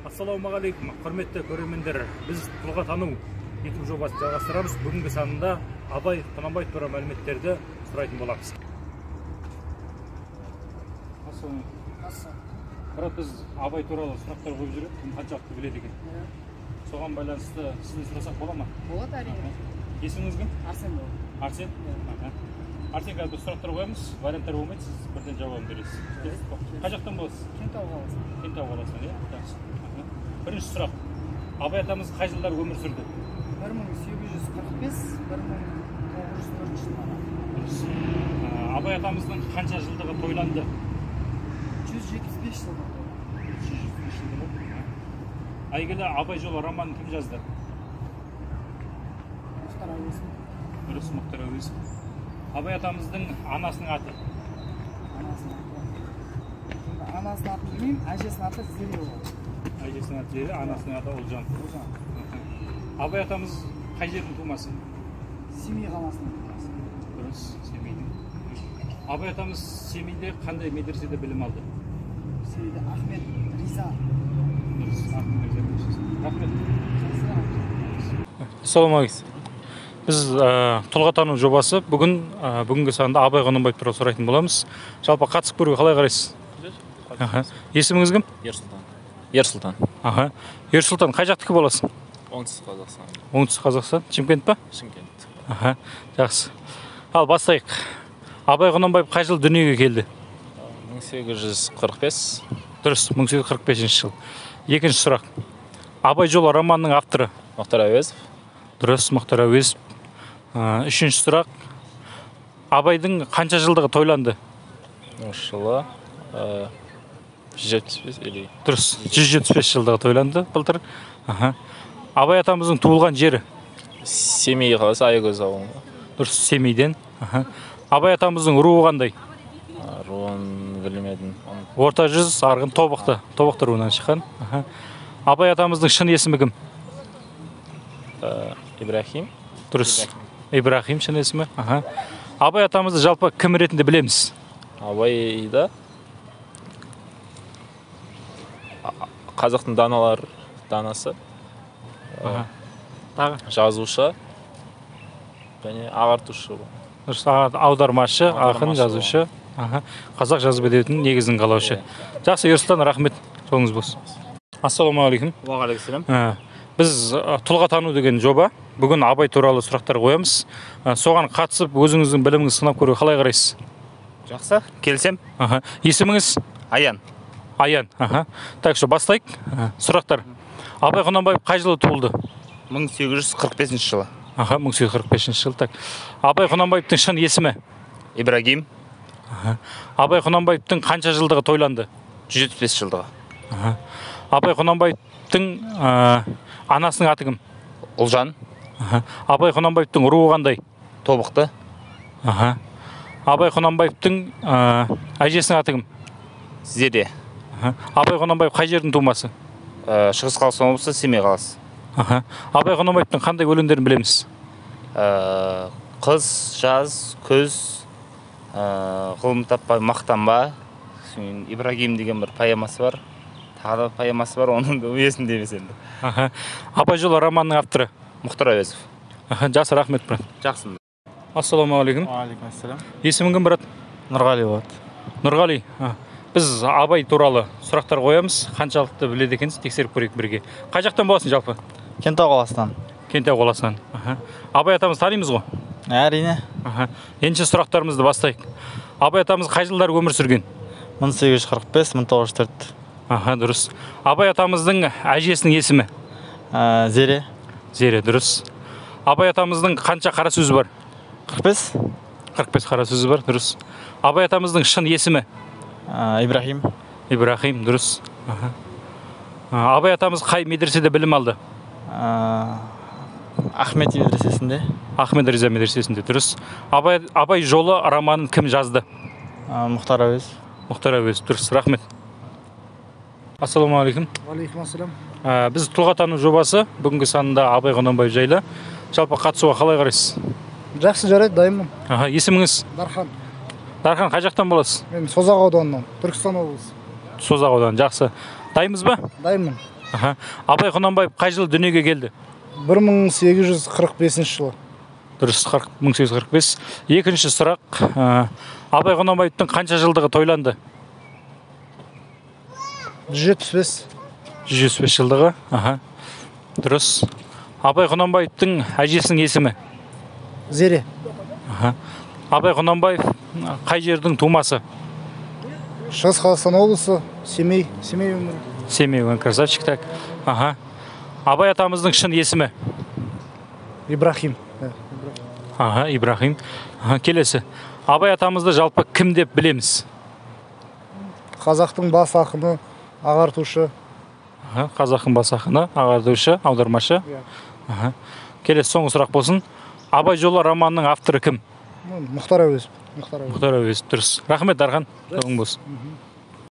Ассалаумағалейкум, құрметті көрермендер. Біз тұлға тану YouTube жобасын жалғастырамыз. Бүгінгі санында Абай Құнанбаев туралы мәліметтерді сұрайтын боламыз. Бірақ біз Абай туралы сұрақтар қойып жүріп, кім қаншалықты біледі екен. Соған байланысты сізден сұрасақ бола ма? Болады, әрине. Есіміңіз кім? Арсен болды. Арсен? Арсен, қазір біз сұрақтар қоямыз, варианттар болмайды, сіз бірден жауабын бересіз. Қай жақтан боласыз? Кентау қаласы. Кентау қаласынан, иә? Бірінші сұрақ. Абай атамыз қай жылдар өмір сүрді? 1845, 1904 жылдары. Абай атамыздың қанша жылдығы тойланды? 175 жылдығы. 175 жылдығы. Әйгілі Абай жолы романын кім жазды? Мұхтар Әуезов. Дұрыс, Мұхтар Әуезов. Абай атамыздың анасының аты? Анасының атын білмеймін, әжесінің аты Зере болды. Әжесінің аты Зере, анасының аты Ұлжан. Абай атамыз қай жердің тумасы? Семей қаласының тумасы. Дұрыс, Семейдің. Абай атамыз Семейде қандай медреседе білім алды? Семейде Ахмет Риза. Дұрыс, Ахмет Риза. Рахмет. Ассалаумағалейкум. Біз тұлға тану жобасы бүгінгі санда Абай Құнанбаев туралы сұрайтын боламыз. Жалпы қатысып көруге қалай қарайсыз? Есіміңіз кім? Ерсұлтан. Ерсұлтан, қай жақтікі боласың? Оңтүстік Қазақстан. Оңтүстік Қазақстан, Шымкент па? Шымкент. Жақсы. Ал бастайық. Абай Құнанбаев қай жыл дүниеге келді? 1845. Дұрыс, 1845 жыл. Екінші сұрақ. Абай жолы романының авторы? Мұхтар Әуезов. Дұрыс, Мұхтар Әуезов. Үшінші сұрақ. Абайдың қанша жылдығы тойланды? Жылы 175 или... Дұрыс, 175 жылдығы тойланды былтыр. Абай атамыздың туылған жері? Семей қаласы, Аягөз ауылы. Дұрыс, Семейден. Абай атамыздың руы қандай? Руын білмедім. Орта жүз, арғын, тобықты. Тобықты руынан шыққан. Абай атамыздың шын есімі кім? Ибрахим. Дұрыс, Ибрахим шын есімі. Абай атамызды жалпы кім ретінде білеміз? Абайда қазақтың данасы, жазушы және ағартушы. Аудармашы, ақын, жазушы, қазақ жазып әдебиетінің негізін қалаушы. Жақсы, Ерсұлтан, рахмет, жолыңыз болсын. Ассалаумағалейкум. Уағалейкум. Біз тұлға тану деген жоба. Бүгін Абай туралы сұрақтар қоямыз. Соған қатысып, өзіңіздің біліміңізді сынап көруге қалай қарайсыз? Жақсы, келсем. Есіміңіз? Аян. Аян. Так что бастайық. Сұрақтар. Абай Құнанбаев қай жылы туылды? 1845 жылы. 1845 жыл. Так. Абай Құнанбаевтың шын есімі? Ибрагим. Абай Құнанбаевтың қанша жылдығы тойланды? 175 жылдығы. Абай Құнанбаевтың анасының аты кім? Ұлжан. Абай Құнанбаевтың руы қандай? Тобықты. Абай Құнанбаевтың әжесінің аты кім? Зере. Абай Құнанбаев қай жердің тумасы? Шығыс Қазақстан облысы, Семей қаласы. Абай Құнанбаевтың қандай өлеңдерін білеміз? Қыз, жаз, күз, ғылым таппай мақтанба. Ибрагим деген бір поэмасы бар. Тағы да поэмасы бар, оның да есімде емес енді. Абай жолы романның авторы? Мұхтар Әуезов. Жақсы, рахмет, брат. Жақсы. Ассалаумағалейкум. Уағалейкум ассалам. Есімің кім, брат? Нұрғали болады. Нұрғали. Біз Абай туралы сұрақтар қоямыз. Қаншалықты біледі екенсіз, тексеріп көрейік бірге. Қай жақтан боласың жалпы? Кентау қаласынан. Кентау қаласынан. Абай атамыз танимыз ғой? Әрине. Енші сұрақтарымызды бастайық. Абай атамыз қай жылдар өмір сүрген? 1845-1904. Дұрыс. Абай атамыздың әжесінің есімі? Зере. Зере, дұрыс. Абай атамыздың қанша қара сөзі бар? 45. 45 қара сөзі бар, дұрыс. Абай атамыздың шын есімі? Ибрахим. Ибрахим, дұрыс. Абай атамыз қай медреседе білім алды? Ахмет медресесінде. Ахмет Риза медресесінде, дұрыс. Абай жолы романын кім жазды? Мұхтар Әуезов. Мұхтар Әуезов, дұрыс, рахмет. Ассалаумағалейкум. Уағалейкум ассалам. Біз тұлға тану жобасы бүгінгі санында Абай Құнанбаев жайлы. Жалпы қатысуға қалай қарайсыз? Жақсы, жарайды, дайынмын. Есіміңіз? Дархан. Дархан, қай жақтан боласыз? Мен Созақ ауданынан, Түркістан облысы. Созақ ауданы, жақсы. Дайынбыз ба? Дайынмын. Аха. Абай Құнанбаев қай жылы дүниеге келді? 1845 жылы. Дұрыс, 1845. Екінші сұрақ. Абай Құнанбаевтың қанша жылдығы тойланды? 175. 175 жылдығы. Аха. Дұрыс. Абай Құнанбаевтың әжесінің есімі? Зере. Аха. Абай Құнанбаев қай жердің тумасы? Шығыс Қазақстан облысы, Семей өңірі. Семей өңірі, красавчик, так. Аха. Абай атамыздың шын есімі? Ибрахим. Аха, Ибрахим. Аха, келесі. Абай атамызды жалпы кім деп білеміз? Қазақтың бас ақыны, ағартушы. Аха, қазақтың бас ақыны, ағартушы, аудармашы. Аха. Келесі соңғы сұрақ болсын. Абай жолы романының авторы кім? Мұхтар Әуезов. Мұхтар Әуезов, дұрыс. Рахмет, Дархан. Жолың болсын.